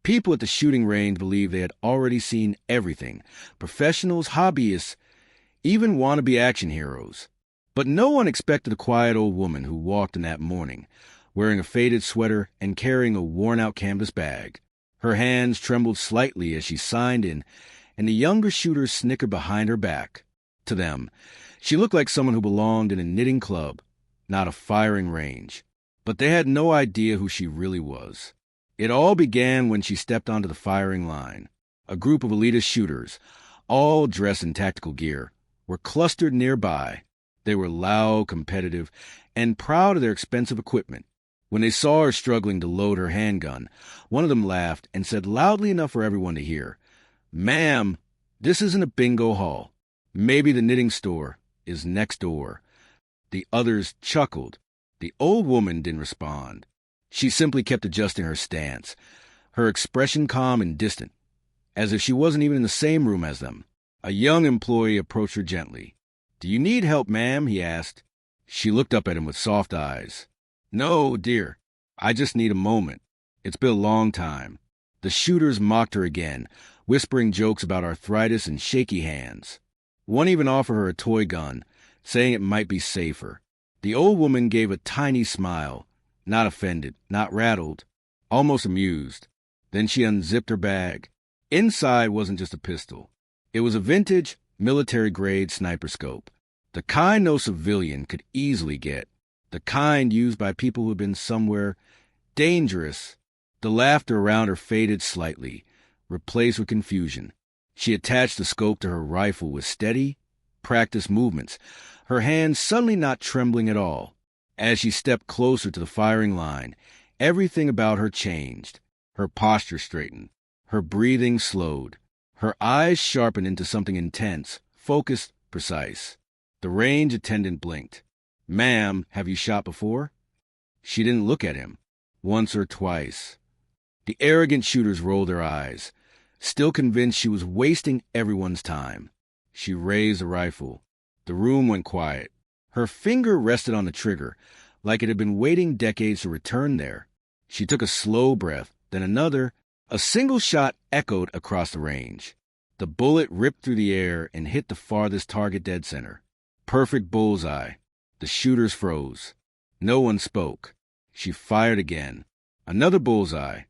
People at the shooting range believed they had already seen everything. Professionals, hobbyists, even wannabe action heroes. But no one expected a quiet old woman who walked in that morning, wearing a faded sweater and carrying a worn-out canvas bag. Her hands trembled slightly as she signed in, and the younger shooters snickered behind her back. To them, she looked like someone who belonged in a knitting club, not a firing range. But they had no idea who she really was. It all began when she stepped onto the firing line. A group of elitist shooters, all dressed in tactical gear, were clustered nearby. They were loud, competitive, and proud of their expensive equipment. When they saw her struggling to load her handgun, one of them laughed and said loudly enough for everyone to hear, "Ma'am, this isn't a bingo hall. Maybe the knitting store is next door." The others chuckled. The old woman didn't respond. She simply kept adjusting her stance, her expression calm and distant, as if she wasn't even in the same room as them. A young employee approached her gently. "Do you need help, ma'am?" he asked. She looked up at him with soft eyes. "No, dear. I just need a moment. It's been a long time." The shooters mocked her again, whispering jokes about arthritis and shaky hands. One even offered her a toy gun, saying it might be safer. The old woman gave a tiny smile, not offended, not rattled, almost amused. Then she unzipped her bag. Inside wasn't just a pistol. It was a vintage, military-grade sniper scope. The kind no civilian could easily get. The kind used by people who had been somewhere dangerous. The laughter around her faded slightly, replaced with confusion. She attached the scope to her rifle with steady, practiced movements, her hands suddenly not trembling at all. As she stepped closer to the firing line, everything about her changed. Her posture straightened. Her breathing slowed. Her eyes sharpened into something intense, focused, precise. The range attendant blinked. "Ma'am, have you shot before?" She didn't look at him. Once or twice. The arrogant shooters rolled their eyes, still convinced she was wasting everyone's time. She raised the rifle. The room went quiet. Her finger rested on the trigger, like it had been waiting decades to return there. She took a slow breath, then another. A single shot echoed across the range. The bullet ripped through the air and hit the farthest target dead center. Perfect bullseye. The shooters froze. No one spoke. She fired again. Another bullseye.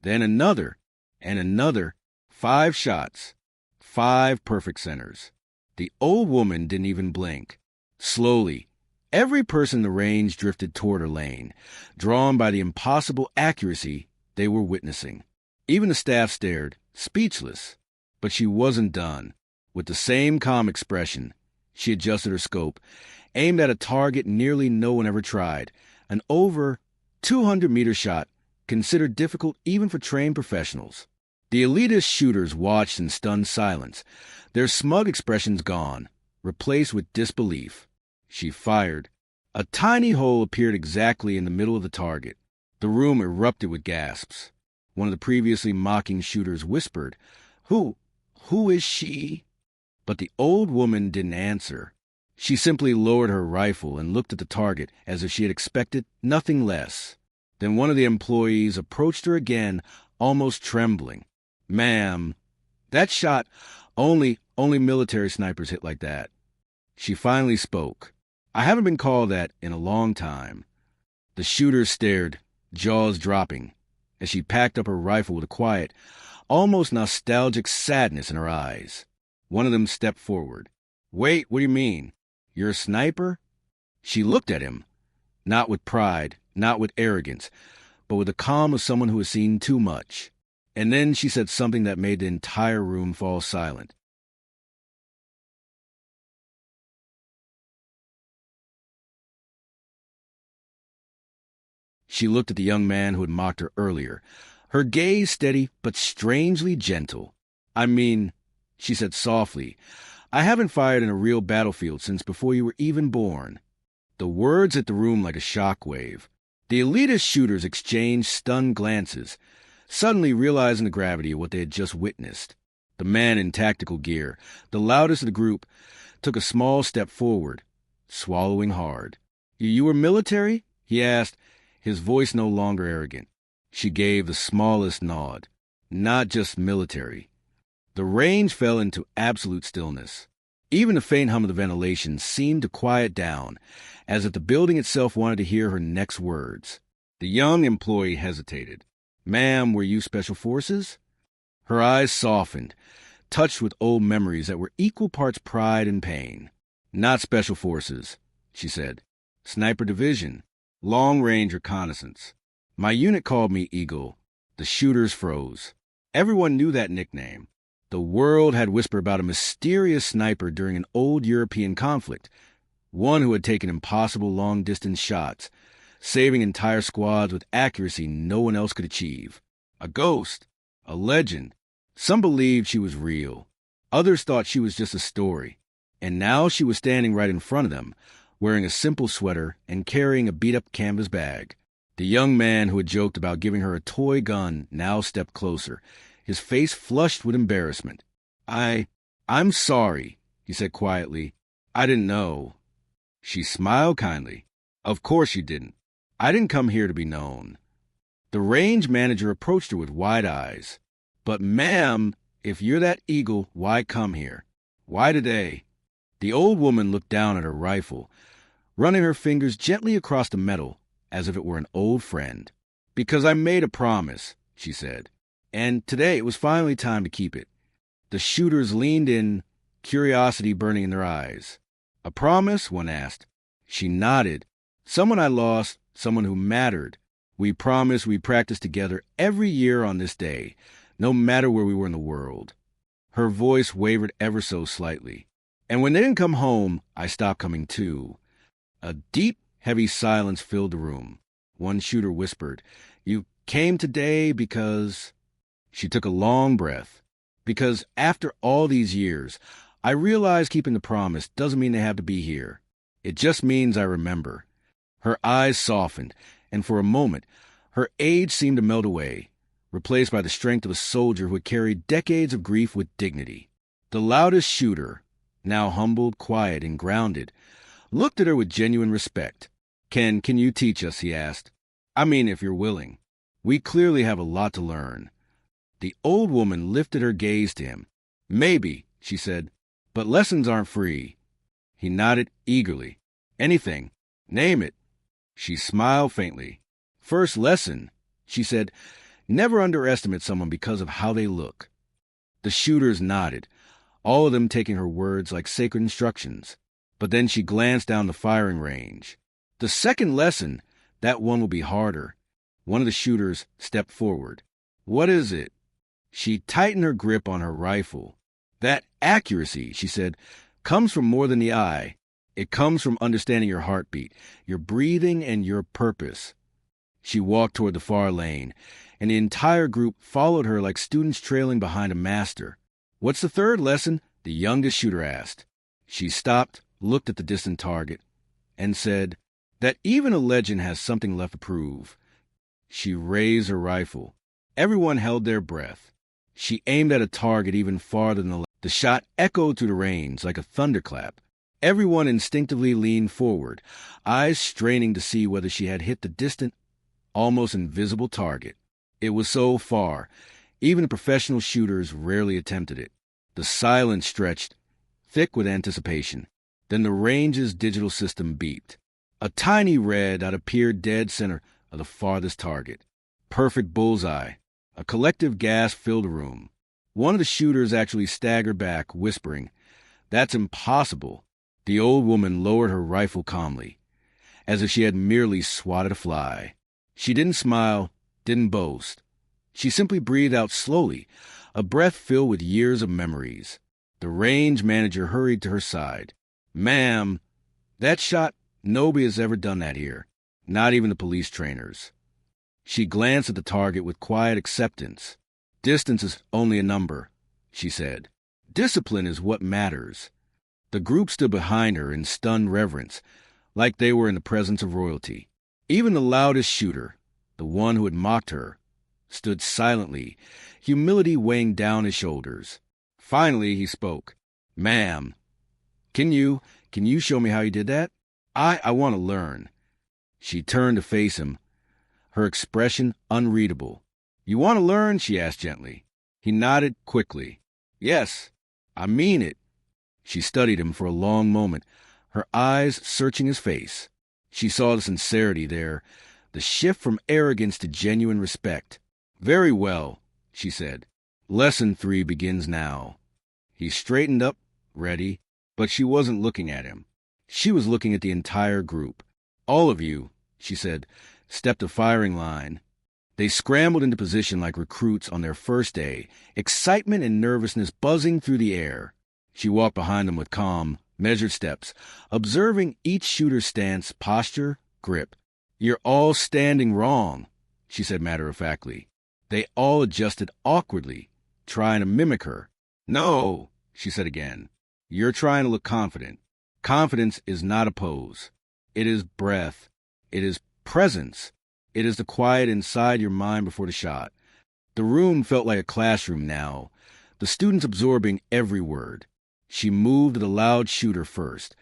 Then another. And another. 5 shots. 5 perfect centers. The old woman didn't even blink. Slowly, every person in the range drifted toward her lane, drawn by the impossible accuracy they were witnessing. Even the staff stared, speechless. But she wasn't done. With the same calm expression, she adjusted her scope, aimed at a target nearly no one ever tried, an over 200-meter shot considered difficult even for trained professionals. The elitist shooters watched in stunned silence, their smug expressions gone, replaced with disbelief. She fired. A tiny hole appeared exactly in the middle of the target. The room erupted with gasps. One of the previously mocking shooters whispered, Who is she?" But the old woman didn't answer. She simply lowered her rifle and looked at the target as if she had expected nothing less. Then one of the employees approached her again, almost trembling. "Ma'am, that shot, only military snipers hit like that." She finally spoke. "I haven't been called that in a long time." The shooter stared, jaws dropping, as she packed up her rifle with a quiet, almost nostalgic sadness in her eyes. One of them stepped forward. "Wait, what do you mean? You're a sniper?" She looked at him, not with pride, not with arrogance, but with the calm of someone who has seen too much. And then she said something that made the entire room fall silent. She looked at the young man who had mocked her earlier, her gaze steady but strangely gentle. "I mean," she said softly, "I haven't fired in a real battlefield since before you were even born." The words hit the room like a shockwave. The elitist shooters exchanged stunned glances, suddenly realizing the gravity of what they had just witnessed. The man in tactical gear, the loudest of the group, took a small step forward, swallowing hard. You were military?" he asked, his voice no longer arrogant. She gave the smallest nod. not just military. The range fell into absolute stillness. Even the faint hum of the ventilation seemed to quiet down, as if the building itself wanted to hear her next words. The young employee hesitated. "Ma'am, were you Special Forces?" Her eyes softened, touched with old memories that were equal parts pride and pain. "Not Special Forces," she said. "Sniper Division. Long-range reconnaissance. My unit called me Eagle." The shooters froze. Everyone knew that nickname. The world had whispered about a mysterious sniper during an old European conflict, one who had taken impossible long-distance shots, saving entire squads with accuracy no one else could achieve. A ghost, a legend. Some believed she was real. Others thought she was just a story. And now she was standing right in front of them, wearing a simple sweater and carrying a beat-up canvas bag. The young man who had joked about giving her a toy gun now stepped closer, his face flushed with embarrassment. I'm sorry," he said quietly. "I didn't know." She smiled kindly. "Of course you didn't. I didn't come here to be known." The range manager approached her with wide eyes. "But ma'am, if you're that Eagle, why come here? Why today?" The old woman looked down at her rifle, running her fingers gently across the metal as if it were an old friend. "Because I made a promise," she said. "And today it was finally time to keep it." The shooters leaned in, curiosity burning in their eyes. "A promise?" one asked. She nodded. "Someone I lost, someone who mattered. We promised we'd practice together every year on this day, no matter where we were in the world." Her voice wavered ever so slightly. "And when they didn't come home, I stopped coming too." A deep, heavy silence filled the room. One shooter whispered, "You came today because—" She took a long breath. "Because after all these years, I realize keeping the promise doesn't mean they have to be here. It just means I remember." Her eyes softened, and for a moment, her age seemed to melt away, replaced by the strength of a soldier who had carried decades of grief with dignity. The loudest shooter, now humbled, quiet, and grounded, looked at her with genuine respect. Can you teach us?" he asked. "I mean, if you're willing. We clearly have a lot to learn." The old woman lifted her gaze to him. "Maybe," she said, "but lessons aren't free." He nodded eagerly. "Anything. Name it." She smiled faintly. "First lesson," she said, "never underestimate someone because of how they look." The shooters nodded, all of them taking her words like sacred instructions. But then she glanced down the firing range. "The second lesson, that one will be harder." One of the shooters stepped forward. "What is it?" She tightened her grip on her rifle. "That accuracy," she said, "comes from more than the eye. It comes from understanding your heartbeat, your breathing, and your purpose." She walked toward the far lane, and the entire group followed her like students trailing behind a master. "What's the third lesson?" the youngest shooter asked. She stopped, looked at the distant target, and said, "That even a legend has something left to prove." She raised her rifle. Everyone held their breath. She aimed at a target even farther than the shot echoed through the range like a thunderclap. Everyone instinctively leaned forward, eyes straining to see whether she had hit the distant, almost invisible target. It was so far, even the professional shooters rarely attempted it. The silence stretched, thick with anticipation. Then the range's digital system beeped. A tiny red dot appeared dead center of the farthest target. Perfect bullseye. A collective gasp filled the room. One of the shooters actually staggered back, whispering, "That's impossible." The old woman lowered her rifle calmly, as if she had merely swatted a fly. She didn't smile, didn't boast. She simply breathed out slowly, a breath filled with years of memories. The range manager hurried to her side. "Ma'am, that shot, nobody has ever done that here, not even the police trainers." She glanced at the target with quiet acceptance. "Distance is only a number," she said. "Discipline is what matters." The group stood behind her in stunned reverence, like they were in the presence of royalty. Even the loudest shooter, the one who had mocked her, stood silently, humility weighing down his shoulders. Finally, he spoke. "Ma'am, can you show me how you did that? I want to learn." She turned to face him, her expression unreadable. You want to learn? She asked gently. He nodded quickly. Yes, I mean it. She studied him for a long moment, her eyes searching his face. She saw the sincerity there, the shift from arrogance to genuine respect. Very well, she said. Lesson 3 begins now. He straightened up, ready, but she wasn't looking at him. She was looking at the entire group. All of you, she said, stepped a firing line. They scrambled into position like recruits on their first day, excitement and nervousness buzzing through the air. She walked behind them with calm, measured steps, observing each shooter's stance, posture, grip. You're all standing wrong, she said matter-of-factly. They all adjusted awkwardly, trying to mimic her. No, she said again. You're trying to look confident. Confidence is not a pose. It is breath. It is presence. It is the quiet inside your mind before the shot. The room felt like a classroom now, the students absorbing every word. She moved to the loud shooter first,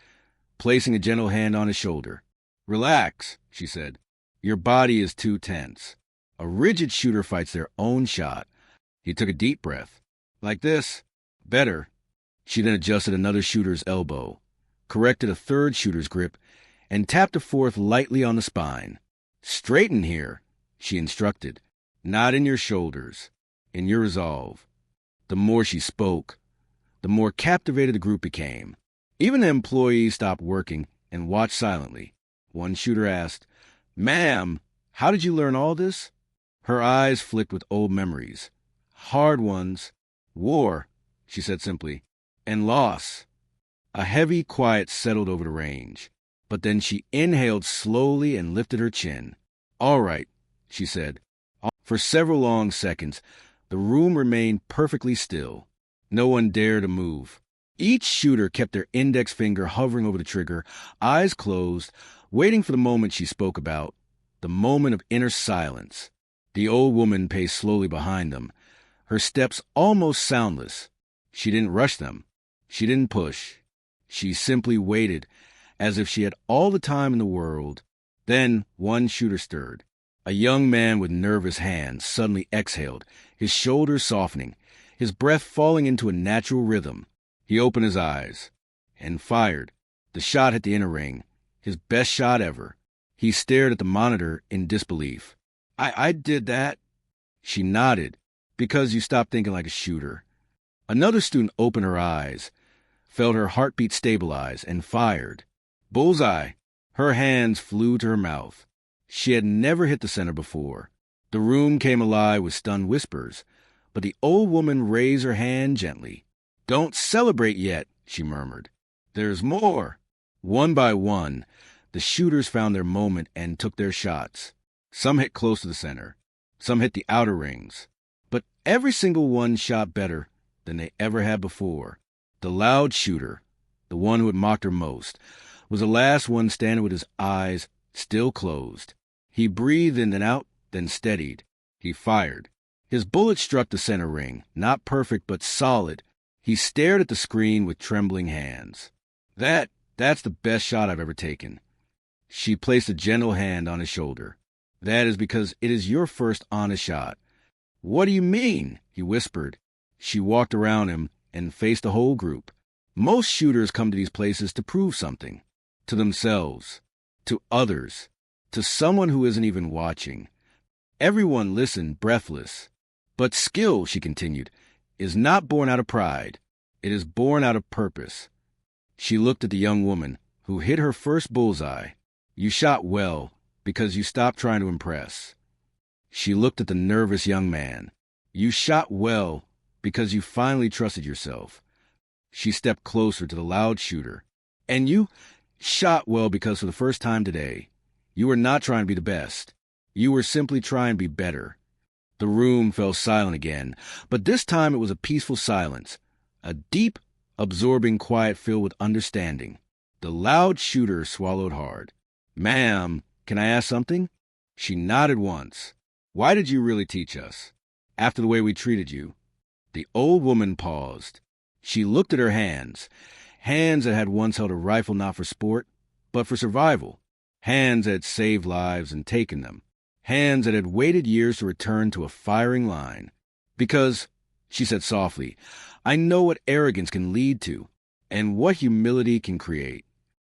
placing a gentle hand on his shoulder. Relax, she said. Your body is too tense. A rigid shooter fights their own shot. He took a deep breath. Like this? Better. She then adjusted another shooter's elbow, corrected a third shooter's grip, and tapped a fourth lightly on the spine. Straighten here, she instructed. Not in your shoulders, in your resolve. The more she spoke, the more captivated the group became. Even the employees stopped working and watched silently. One shooter asked, Ma'am, how did you learn all this? Her eyes flicked with old memories. Hard ones. War, she said simply, and loss. A heavy quiet settled over the range. But then she inhaled slowly and lifted her chin. All right, she said. For several long seconds, the room remained perfectly still. No one dared to move. Each shooter kept their index finger hovering over the trigger, eyes closed, waiting for the moment she spoke about, the moment of inner silence. The old woman paced slowly behind them, her steps almost soundless. She didn't rush them. She didn't push. She simply waited, as if she had all the time in the world. Then one shooter stirred. A young man with nervous hands suddenly exhaled, his shoulders softening, his breath falling into a natural rhythm. He opened his eyes and fired. The shot hit the inner ring, his best shot ever. He stared at the monitor in disbelief. I did that. She nodded. Because you stopped thinking like a shooter. Another student opened her eyes, felt her heartbeat stabilize, and fired. Bullseye. Her hands flew to her mouth. She had never hit the center before. The room came alive with stunned whispers, but the old woman raised her hand gently. Don't celebrate yet, she murmured. There's more. One by one, the shooters found their moment and took their shots. Some hit close to the center. Some hit the outer rings. But every single one shot better than they ever had before. The loud shooter, the one who had mocked her most, was the last one standing with his eyes still closed. He breathed in and out, then steadied. He fired. His bullet struck the center ring, not perfect but solid. He stared at the screen with trembling hands. That's the best shot I've ever taken. She placed a gentle hand on his shoulder. That is because it is your first honest shot. What do you mean? He whispered. She walked around him and faced the whole group. Most shooters come to these places to prove something. To themselves. To others. To someone who isn't even watching. Everyone listened, breathless. But skill, she continued, is not born out of pride. It is born out of purpose. She looked at the young woman, who hit her first bullseye. You shot well, because you stopped trying to impress. She looked at the nervous young man. You shot well, because you finally trusted yourself. She stepped closer to the loud shooter. And you shot well because for the first time today, you were not trying to be the best. You were simply trying to be better. The room fell silent again, but this time it was a peaceful silence, a deep, absorbing quiet filled with understanding. The loud shooter swallowed hard. Ma'am, can I ask something? She nodded once. Why did you really teach us? After the way we treated you? The old woman paused. She looked at her hands, hands that had once held a rifle not for sport, but for survival, hands that had saved lives and taken them, hands that had waited years to return to a firing line. Because, she said softly, I know what arrogance can lead to, and what humility can create.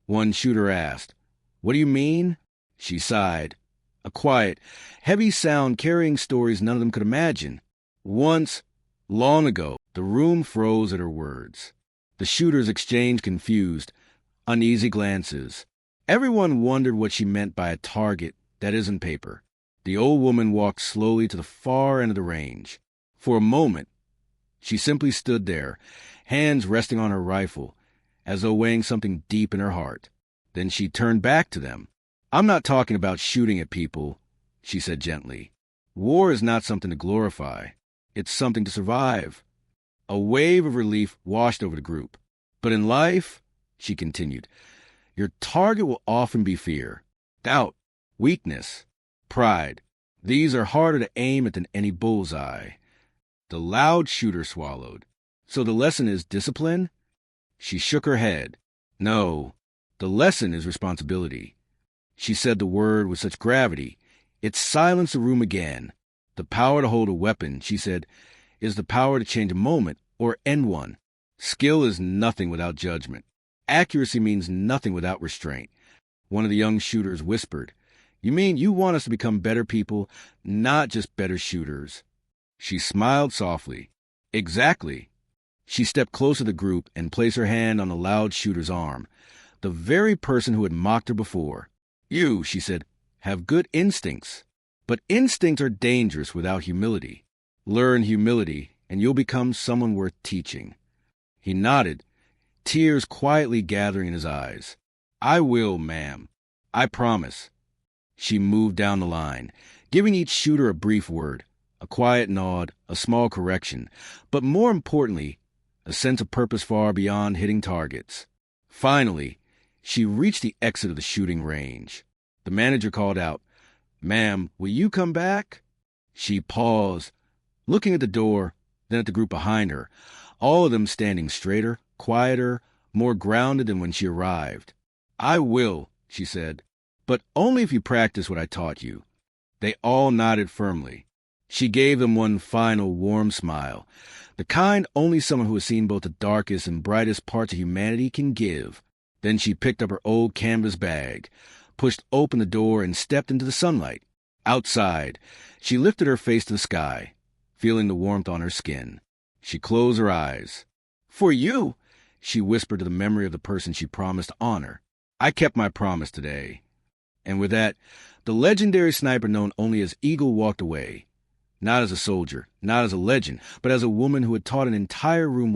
One shooter asked, What do you mean? She sighed. A quiet, heavy sound carrying stories none of them could imagine. Once, long ago, the room froze at her words. The shooters exchanged confused, uneasy glances. Everyone wondered what she meant by a target that isn't paper. The old woman walked slowly to the far end of the range. For a moment, she simply stood there, hands resting on her rifle, as though weighing something deep in her heart. Then she turned back to them. I'm not talking about shooting at people, she said gently. War is not something to glorify. It's something to survive. A wave of relief washed over the group. But in life, she continued, your target will often be fear, doubt, weakness, pride. These are harder to aim at than any bullseye. The loud shooter swallowed. So the lesson is discipline? She shook her head. No, the lesson is responsibility. She said the word with such gravity, it silenced the room again. The power to hold a weapon, she said, is the power to change a moment or end one. Skill is nothing without judgment. Accuracy means nothing without restraint. One of the young shooters whispered, You mean you want us to become better people, not just better shooters? She smiled softly. Exactly. She stepped closer to the group and placed her hand on the loud shooter's arm, the very person who had mocked her before. You, she said, have good instincts. But instincts are dangerous without humility. Learn humility, and you'll become someone worth teaching. He nodded, tears quietly gathering in his eyes. I will, ma'am. I promise. She moved down the line, giving each shooter a brief word, a quiet nod, a small correction, but more importantly, a sense of purpose far beyond hitting targets. Finally, she reached the exit of the shooting range. The manager called out, Ma'am, will you come back? She paused, looking at the door, then at the group behind her, all of them standing straighter, quieter, more grounded than when she arrived. I will, she said, but only if you practice what I taught you. They all nodded firmly. She gave them one final warm smile, the kind only someone who has seen both the darkest and brightest parts of humanity can give. Then she picked up her old canvas bag, pushed open the door, and stepped into the sunlight. Outside, she lifted her face to the sky, feeling the warmth on her skin. She closed her eyes. For you, she whispered to the memory of the person she promised to honor. I kept my promise today. And with that, the legendary sniper known only as Eagle walked away. Not as a soldier, not as a legend, but as a woman who had taught an entire room